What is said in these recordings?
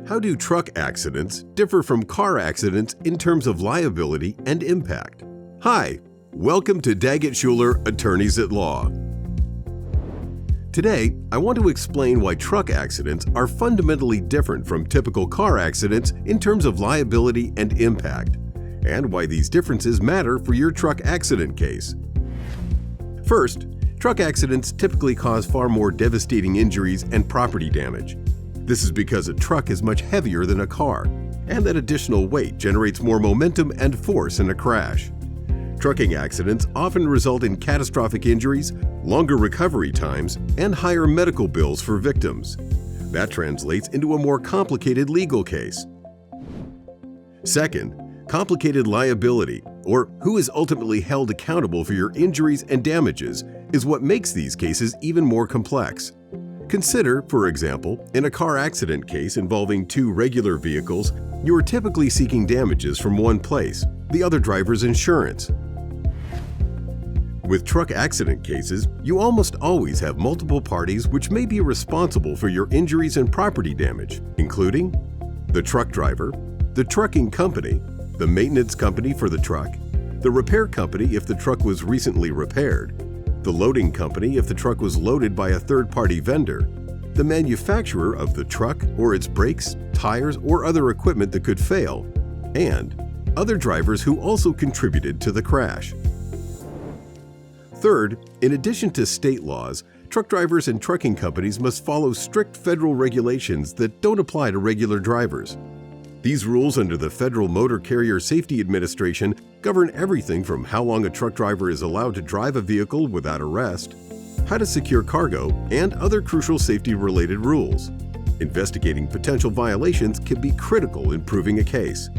How do truck accidents differ from car accidents in terms of liability and impact? Hi, welcome to Daggett Shuler Attorneys at Law. Today, I want to explain why truck accidents are fundamentally different from typical car accidents in terms of liability and impact, and why these differences matter for your truck accident case. First, truck accidents typically cause far more devastating injuries and property damage. This is because a truck is much heavier than a car, and that additional weight generates more momentum and force in a crash. Trucking accidents often result in catastrophic injuries, longer recovery times, and higher medical bills for victims. That translates into a more complicated legal case. Second, complicated liability, or who is ultimately held accountable for your injuries and damages, is what makes these cases even more complex. Consider, for example, in a car accident case involving two regular vehicles, you are typically seeking damages from one place, the other driver's insurance. With truck accident cases, you almost always have multiple parties which may be responsible for your injuries and property damage, including the truck driver, the trucking company, the maintenance company for the truck, the repair company if the truck was recently repaired, the loading company if the truck was loaded by a third-party vendor, the manufacturer of the truck or its brakes, tires, or other equipment that could fail, and other drivers who also contributed to the crash. Third, in addition to state laws, truck drivers and trucking companies must follow strict federal regulations that don't apply to regular drivers. These rules under the Federal Motor Carrier Safety Administration govern everything from how long a truck driver is allowed to drive a vehicle without arrest, how to secure cargo, and other crucial safety-related rules. Investigating potential violations can be critical in proving a case.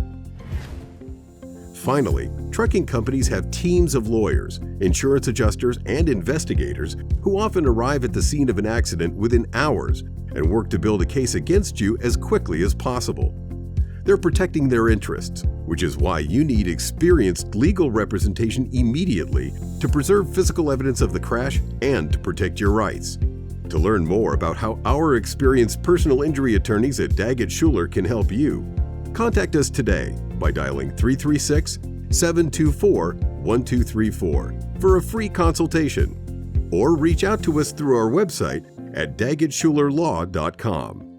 Finally, trucking companies have teams of lawyers, insurance adjusters, and investigators who often arrive at the scene of an accident within hours and work to build a case against you as quickly as possible. They're protecting their interests, which is why you need experienced legal representation immediately to preserve physical evidence of the crash and to protect your rights. To learn more about how our experienced personal injury attorneys at Daggett Shuler can help you, contact us today by dialing 336-724-1234 for a free consultation, or reach out to us through our website at daggettshulerlaw.com.